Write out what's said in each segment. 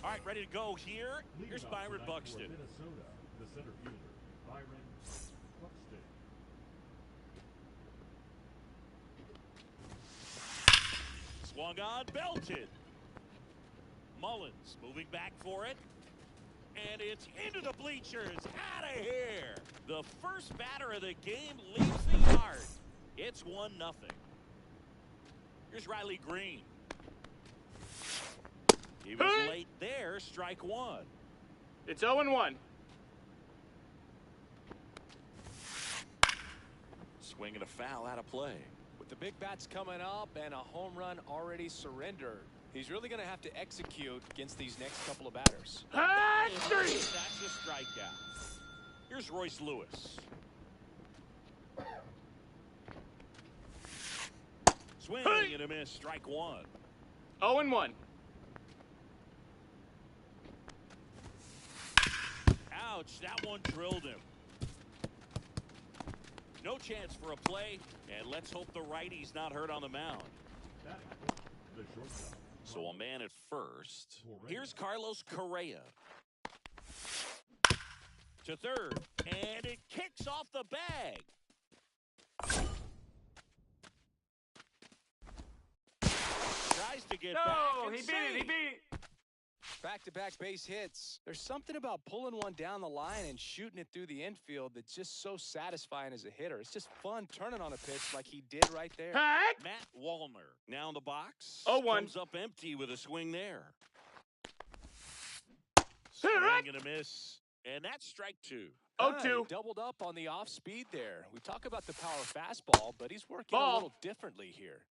All right, ready to go here. Here's Byron Buxton. Minnesota, the center fielder, Byron Buxton. Swung on, belted. Mullins moving back for it. And it's into the bleachers. Out of here. The first batter of the game leaves the yard. It's 1-0. Here's Riley Green. He was late there. Strike one. It's 0-1. Swinging a foul out of play. With the big bats coming up and a home run already surrendered, he's really going to have to execute against these next couple of batters. That's a strikeout. Here's Royce Lewis. Swing and a miss. Strike one. 0-1. Ouch, that one drilled him. No chance for a play, and let's hope the righty's not hurt on the mound. The shortstop. So a man at first. Here's Carlos Correa. To third, and it kicks off the bag. Tries to get back and He beat it. Back-to-back base hits. There's something about pulling one down the line and shooting it through the infield that's just so satisfying as a hitter. It's just fun turning on a pitch like he did right there. Matt Wallner now in the box. 0-1. Comes up empty with a swing there. Swing and a miss. And that's strike two. 0-2. He doubled up on the off speed there. We talk about the power fastball, but he's working a little differently here.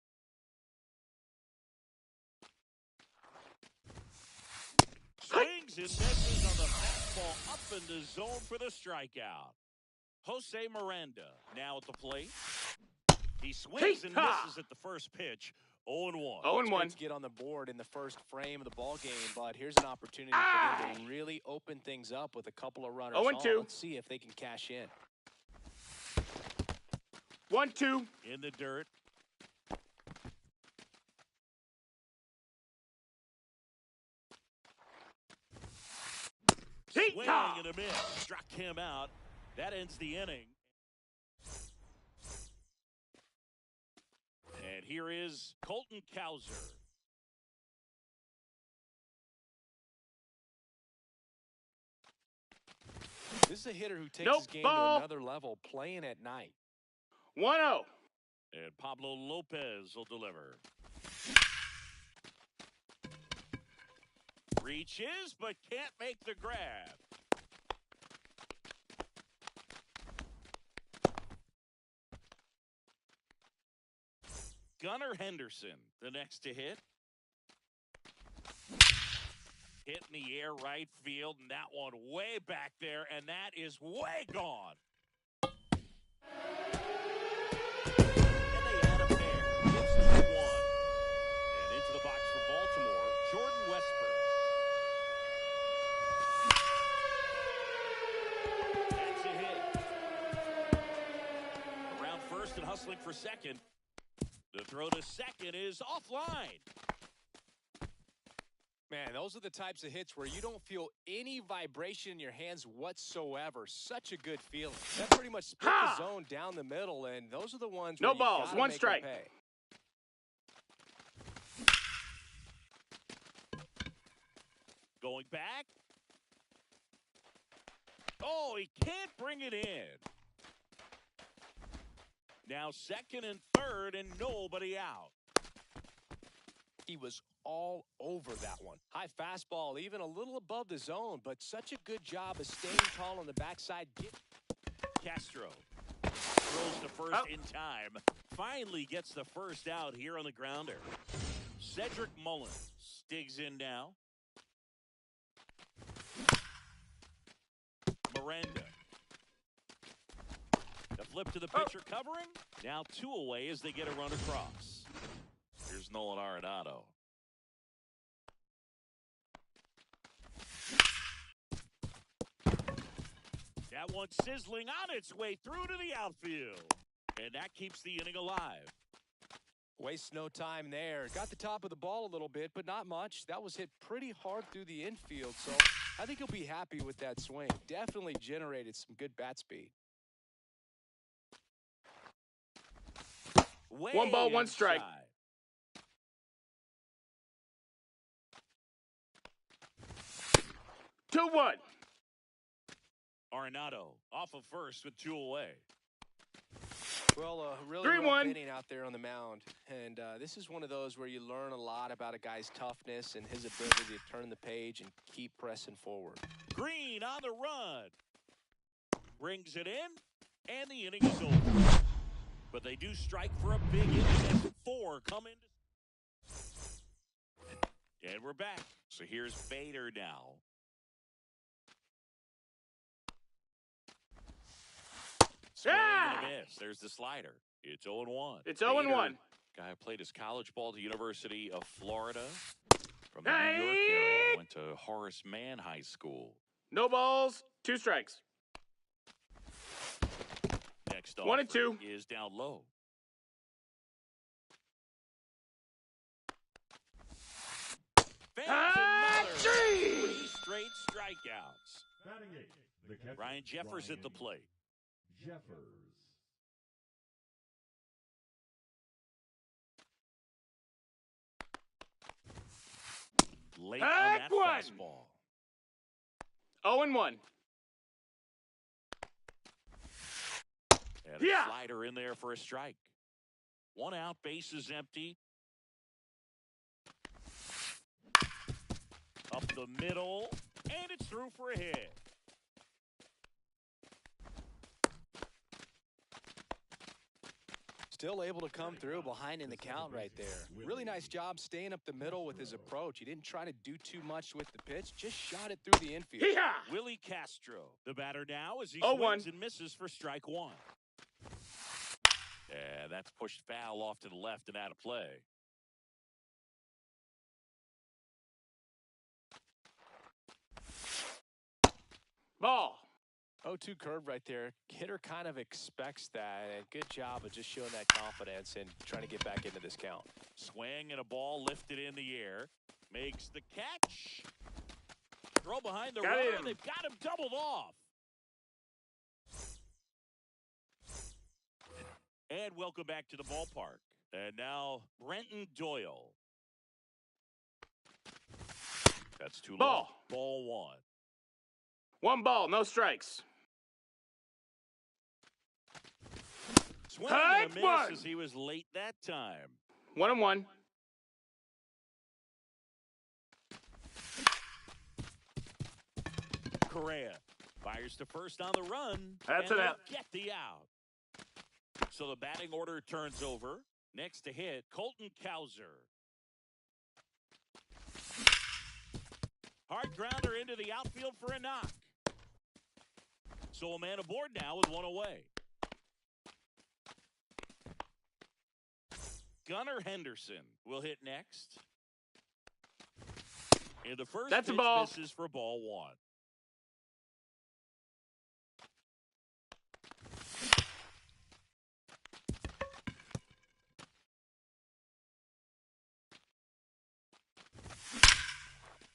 Swings and misses on the fastball up in the zone for the strikeout. Jose Miranda now at the plate. He swings and misses at the first pitch. 0-1. 0-1. To get on the board in the first frame of the ball game, but here's an opportunity for them to really open things up with a couple of runners. 0-2. Let's see if they can cash in. 1-2. In the dirt. Swing and a miss. Struck him out. That ends the inning. And here is Colton Cowser. This is a hitter who takes his game to another level, playing at night. 1-0. And Pablo Lopez will deliver. Reaches, but can't make the grab. Gunnar Henderson, the next to hit. Hit in the air right field, and that one way back there, and that is way gone. And they add a pair. It's 2-1. And into the box for Baltimore, Jordan Westburg. That's a hit. Around first and hustling for second. The throw to second is offline. Man, those are the types of hits where you don't feel any vibration in your hands whatsoever. Such a good feeling. That pretty much split the zone down the middle, and those are the ones where No balls, one strike. Going back. Oh, he can't bring it in. Now second and third, and nobody out. He was all over that one. High fastball, even a little above the zone, but such a good job of staying tall on the backside. Castro throws to first in time. Finally gets the first out here on the grounder. Cedric Mullins digs in now. Miranda. The flip to the pitcher covering. Now 2 away as they get a run across. Here's Nolan Arenado. That one sizzling on its way through to the outfield. And that keeps the inning alive. Waste no time there. Got the top of the ball a little bit, but not much. That was hit pretty hard through the infield, so I think he'll be happy with that swing. Definitely generated some good bat speed. One ball, one strike. 2-1. Arenado off of first with 2 away. Well, really 3-1. rough inning out there on the mound. And this is one of those where you learn a lot about a guy's toughness and his ability to turn the page and keep pressing forward. Green on the run. Brings it in, and the inning is over. But they do strike for a big inning as 4 come in. And we're back. So here's Bader now. Swing and a miss. There's the slider. It's 0-1. It's 0-1. Guy played his college ball at the University of Florida. From the New York area. Went to Horace Mann High School. No balls, 2 strikes. Next 1 and 2 is down low. Three straight strikeouts. Batting 8th, the catcher, Ryan Jeffers at the plate. Jeffers. Late on that one. fastball. 0-1. And a slider in there for a strike. 1 out, bases empty. Up the middle, and it's through for a hit. Still able to come through behind in the count right there. Really nice job staying up the middle with his approach. He didn't try to do too much with the pitch, just shot it through the infield. Willie Castro, the batter now as he 0-1. swings and misses for strike 1. And that's pushed foul off to the left and out of play. Ball. 0-2 curve right there. Hitter kind of expects that, and good job of just showing that confidence and trying to get back into this count. Swing and a ball lifted in the air. Makes the catch. Throw behind the runner. They've got him doubled off. And welcome back to the ballpark. And now Brenton Doyle. That's too low. Ball 1. 1 ball, no strikes. Swing and a miss as he was late that time. 1-1. Correa fires to first on the run. That's an out. Get the out. So the batting order turns over. Next to hit, Colton Cowser. Hard grounder into the outfield for a knock. So a man aboard now with 1 away. Gunnar Henderson will hit next. And the first pitch misses for ball 1.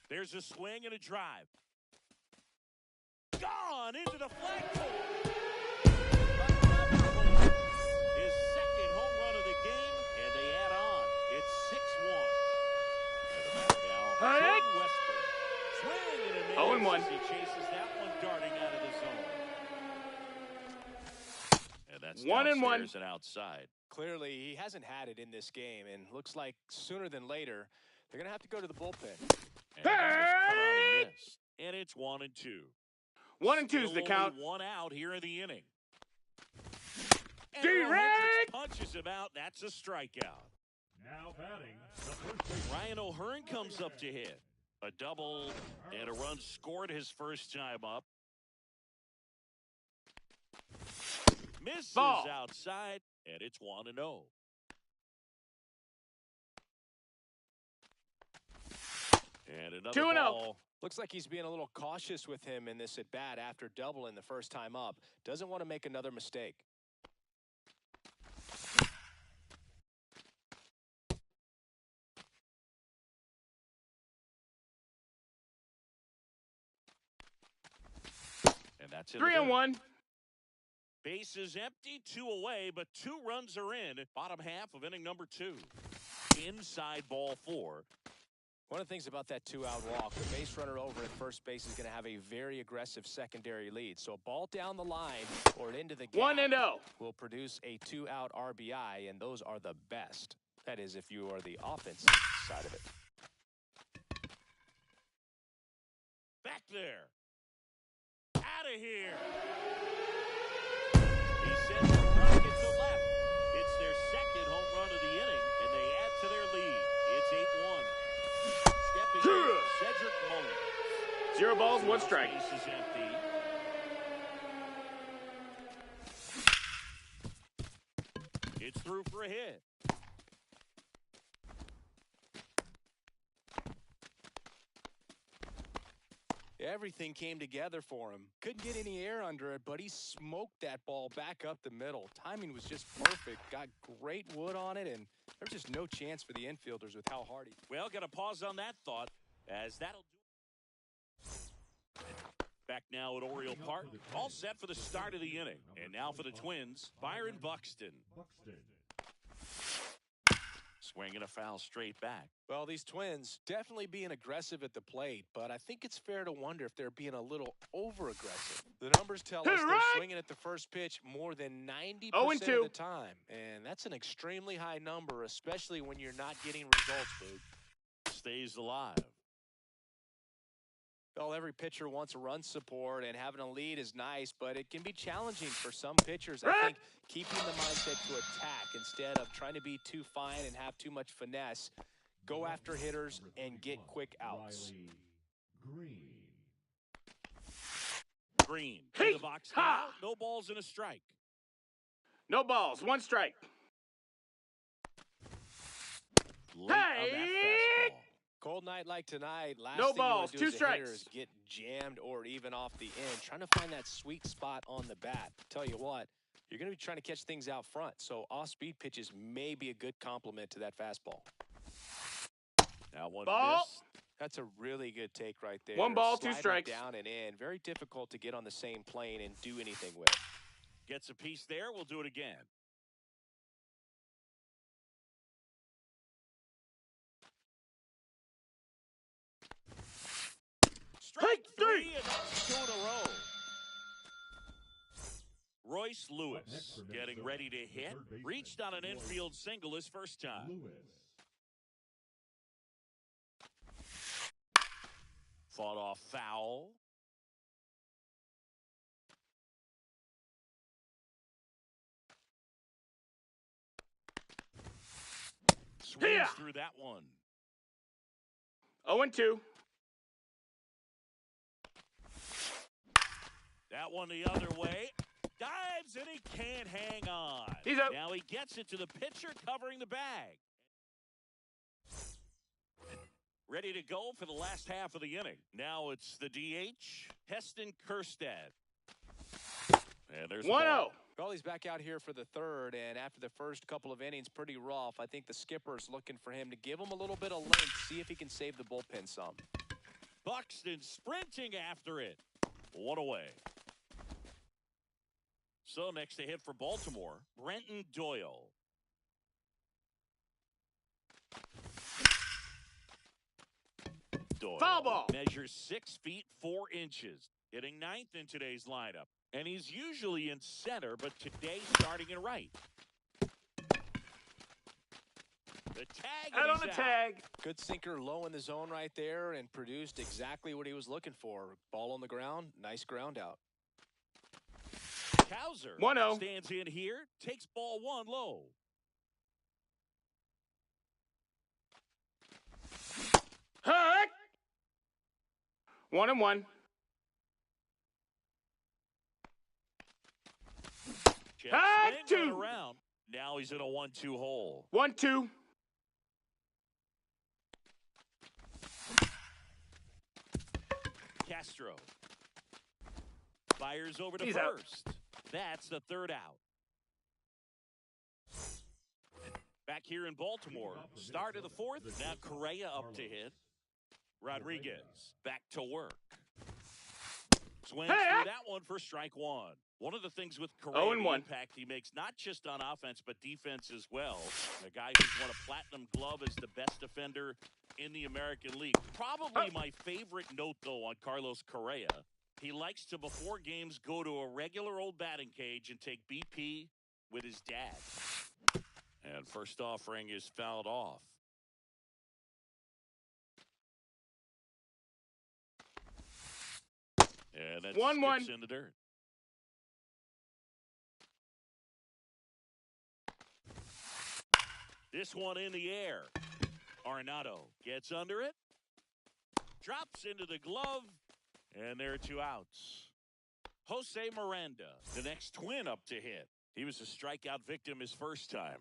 There's a swing and a drive. Gone into the flagpole. His second home run of the game, and they add on. It's 6-1. And the batter now, Jordan Westburg. Swing and a miss. 0-1. He chases that one darting out of the zone. And that's 1-1 and outside. Clearly, he hasn't had it in this game, and looks like sooner than later, they're going to have to go to the bullpen. And it's 1-2. 1-2 is the count. 1 out here in the inning. Direct punches him out. That's a strikeout. Now batting, the first baseman. Ryan O'Hearn comes up to hit. A double and a run scored his first time up. Misses outside, and it's 1-0. And another 2-0. ball. Looks like he's being a little cautious with him in this at-bat after doubling the first time up. Doesn't want to make another mistake. That's in 3 the and third. 1. Base is empty, 2 away, but 2 runs are in. Bottom half of inning number 2. Inside ball 4. One of the things about that 2-out walk, the base runner over at first base is going to have a very aggressive secondary lead. So a ball down the line or into the gap 1 and 0. will produce a 2-out RBI, and those are the best. That is, if you are the offensive side of it. Back there. Out of here. He sends the target to left. It's their second home run of the inning, and they add to their lead. It's 8-1. Stepping in, Cedric Mullins. 0 balls, 1 strike. Base is empty. It's through for a hit. Everything came together for him. Couldn't get any air under it, but he smoked that ball back up the middle. Timing was just perfect. Got great wood on it, and there's just no chance for the infielders with how hard he... Well, got to pause on that thought, as that'll do. Back now at Oriole Park, all set for the start of the inning. And now for the Twins, Byron Buxton. Swinging a foul straight back. Well, these Twins definitely being aggressive at the plate, but I think it's fair to wonder if they're being a little over-aggressive. The numbers tell us they're swinging at the first pitch more than 90% of the time, and that's an extremely high number, especially when you're not getting results, Boog. Stays alive. Well, every pitcher wants a run support, and having a lead is nice, but it can be challenging for some pitchers. I think keeping the mindset to attack instead of trying to be too fine and have too much finesse. Go after hitters and get quick outs. Green in the box now. No balls and a strike. No balls, 1 strike. Late on that fastball. Cold night like tonight, last No thing balls, you want to do 2 as a hitter strikes. is get jammed or even off the end. Trying to find that sweet spot on the bat. Tell you what, you're going to be trying to catch things out front, so off-speed pitches may be a good complement to that fastball. Now one Ball. miss. That's a really good take right there. 1 ball, 2 Sliding strikes. down and in. Very difficult to get on the same plane and do anything with. Gets a piece there. We'll do it again. Strike 3, and that's 2 in a row. Royce Lewis getting ready to hit. Reached on an infield single his first time. Fought off foul. Swings through that one. 0 and 2. That one the other way. Dives and he can't hang on. He's out. Now he gets it to the pitcher covering the bag. Ready to go for the last half of the inning. Now it's the DH, Heston Kjerstad. And there's 1-0. Well, he's back out here for the third, and after the first couple of innings, pretty rough. I think the skipper's looking for him to give him a little bit of length, see if he can save the bullpen some. Buxton sprinting after it. 1 away. So next to hit for Baltimore, Brenton Doyle. Doyle Foul ball. measures 6 feet 4 inches, hitting 9th in today's lineup. And he's usually in center, but today starting in right. The tag. Out on the tag. Good sinker low in the zone right there and produced exactly what he was looking for. Ball on the ground, nice ground out. Cowser 1-0. stands in here, takes ball 1 low. Heck. 1 and 1. Check Heck, swing, run 2. around. Now he's in a 1-2 hole. 1-2. Castro fires over to He's out. first. That's the 3rd out. Back here in Baltimore, start of the 4th. Now Correa up to hit. Rodriguez back to work. Swings through that one for strike one. One of the things with Correa, the impact he makes, not just on offense, but defense as well. A guy who's won a platinum glove as the best defender in the American League. Probably my favorite note, though, on Carlos Correa. He likes to, before games, go to a regular old batting cage and take BP with his dad. And first offering is fouled off. And that's 1-1 in the dirt. This one in the air. Arenado gets under it. Drops into the glove. And there are 2 outs. Jose Miranda, the next twin up to hit. He was a strikeout victim his first time.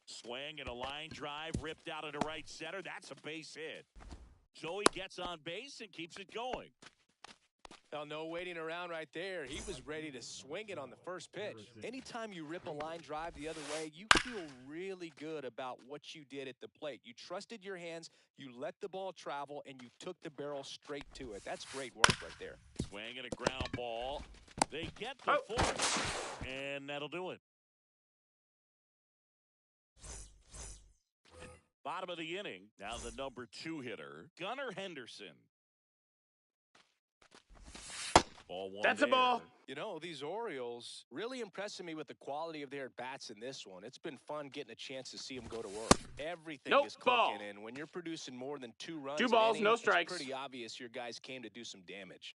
Swing and a line drive ripped out into right center. That's a base hit. So he gets on base and keeps it going. Well, no waiting around right there. He was ready to swing it on the first pitch. Anytime you rip a line drive the other way, you feel really good about what you did at the plate. You trusted your hands, you let the ball travel, and you took the barrel straight to it. That's great work right there. Swing and a ground ball. They get the fourth, and that'll do it. Bottom of the inning, now the number 2 hitter, Gunnar Henderson. Ball one. That's there. A ball. You know, these Orioles really impressing me with the quality of their bats in this one. It's been fun getting a chance to see them go to work. Everything is clicking, and when you're producing more than 2 runs, 2 balls, no strikes. It's pretty obvious your guys came to do some damage.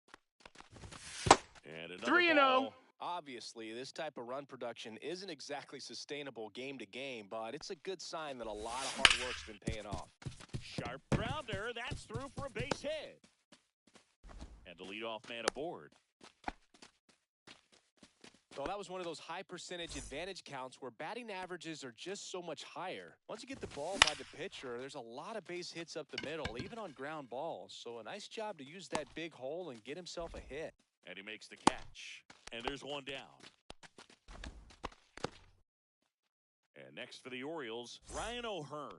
And 3-0. Obviously, this type of run production isn't exactly sustainable game to game, but it's a good sign that a lot of hard work's been paying off. Sharp grounder, that's through for a base hit. And the leadoff man aboard. So that was one of those high percentage advantage counts where batting averages are just so much higher. Once you get the ball by the pitcher, there's a lot of base hits up the middle, even on ground balls. So a nice job to use that big hole and get himself a hit. And he makes the catch. And there's one down. And next for the Orioles, Ryan O'Hearn.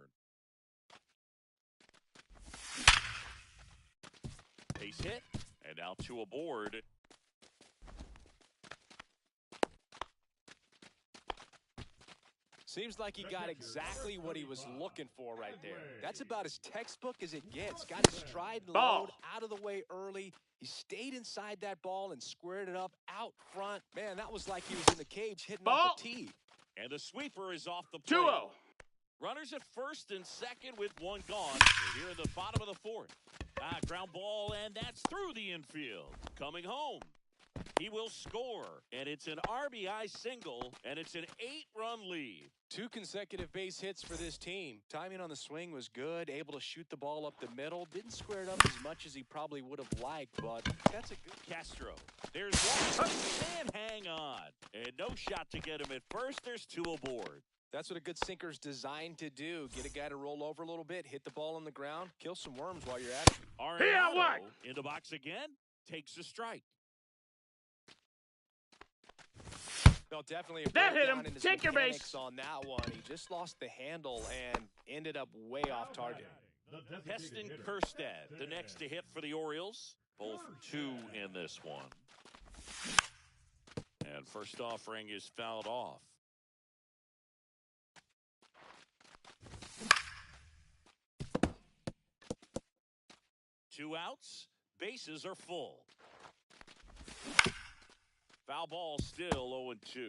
Base hit. And now 2 aboard. Seems like he got exactly what he was looking for right there. That's about as textbook as it gets. Got his stride and load out of the way early. He stayed inside that ball and squared it up out front. Man, that was like he was in the cage hitting off the tee. And the sweeper is off the plate. 2-0. Runners at first and second with 1 gone. We're here in the bottom of the 4th. Ground ball, and that's through the infield. Coming home. He will score, and it's an RBI single, and it's an 8-run lead. 2 consecutive base hits for this team. Timing on the swing was good, able to shoot the ball up the middle. Didn't square it up as much as he probably would have liked, but that's a good... Castro. There's one. And hang on. And no shot to get him at first. There's 2 aboard. That's what a good sinker's designed to do. Get a guy to roll over a little bit, hit the ball on the ground, kill some worms while you're at it. Arenado in the box again. Takes a strike. No, definitely that hit him. Take your base on that one. He just lost the handle and ended up way off target. Heston Kjerstad, the next to hit for the Orioles. 0 for 2 in this one. And first offering is fouled off. Two outs. Bases are full. Foul ball still 0-2.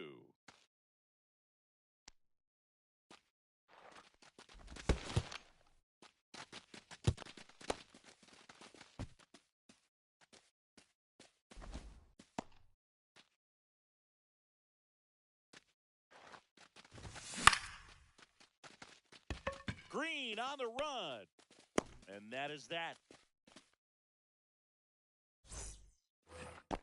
Green on the run. And that is that.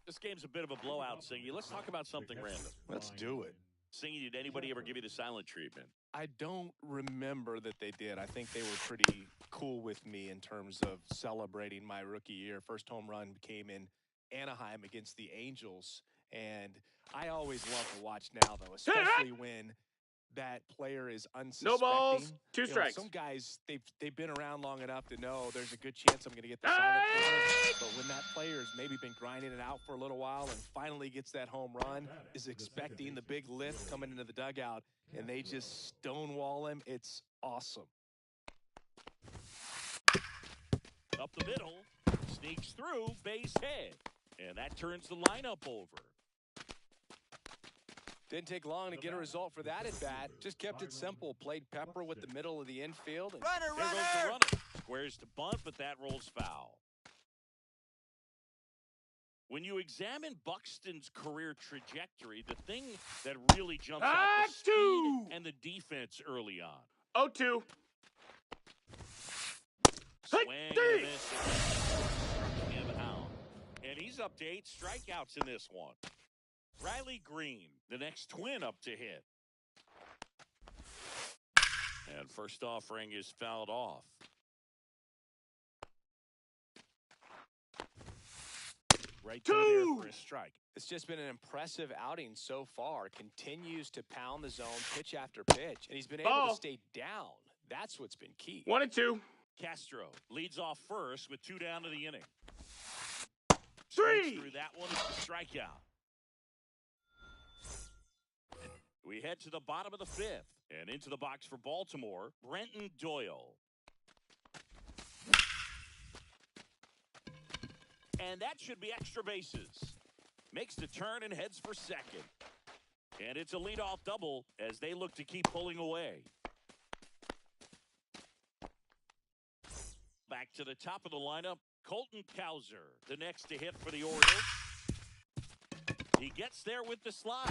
This game's a bit of a blowout, Singy. Let's talk about something random. Let's do it. Singy, did anybody ever give you the silent treatment? I don't remember that they did. I think they were pretty cool with me in terms of celebrating my rookie year. First home run came in Anaheim against the Angels. And I always love to watch now, though, especially when that player is unsuspecting. No balls, 2 You know, strikes. some guys, they've been around long enough to know there's a good chance I'm going to get the solid corner. But when that player has maybe been grinding it out for a little while and finally gets that home run, is expecting the big lift coming into the dugout, and they just stonewall him, it's awesome. Up the middle, sneaks through, base hit. And that turns the lineup over. Didn't take long to get a result for that at bat. Just kept it simple. Played pepper with the middle of the infield. And There goes the runner. Squares to bunt, but that rolls foul. When you examine Buxton's career trajectory, the thing that really jumps out the speed and the defense early on. 0-2. Swing and a miss. Him out. And he's up to 8 strikeouts in this one. Riley Green, the next twin up to hit. And first offering is fouled off. right through there for a strike. It's just been an impressive outing so far. Continues to pound the zone pitch after pitch. And he's been able to stay down. That's what's been key. 1-2. Castro leads off first with 2 down to the inning. 3. Through that one is the strikeout. We head to the bottom of the 5th and into the box for Baltimore, Brenton Doyle. And that should be extra bases. Makes the turn and heads for second. And it's a leadoff double as they look to keep pulling away. Back to the top of the lineup, Colton Cowser, the next to hit for the Orioles. He gets there with the slide.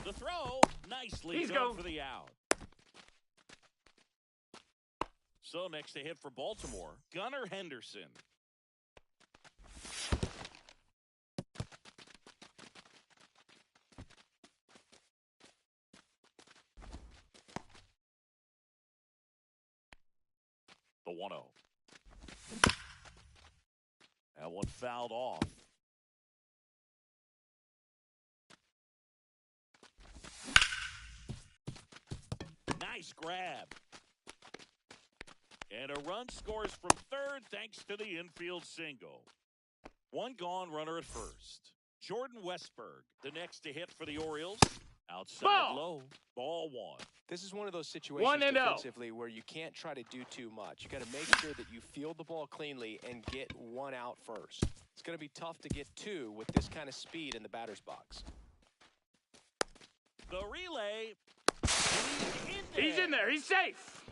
The throw, nicely done for the out. So next to hit for Baltimore, Gunnar Henderson. The 1-0. That one fouled off. Nice grab. And a run scores from third thanks to the infield single. One gone, runner at first. Jordan Westberg, the next to hit for the Orioles. Outside low, ball 1. This is one of those situations defensively where you can't try to do too much. You got to make sure that you field the ball cleanly and get 1 out first. It's going to be tough to get 2 with this kind of speed in the batter's box. The relay. He's in there. He's safe.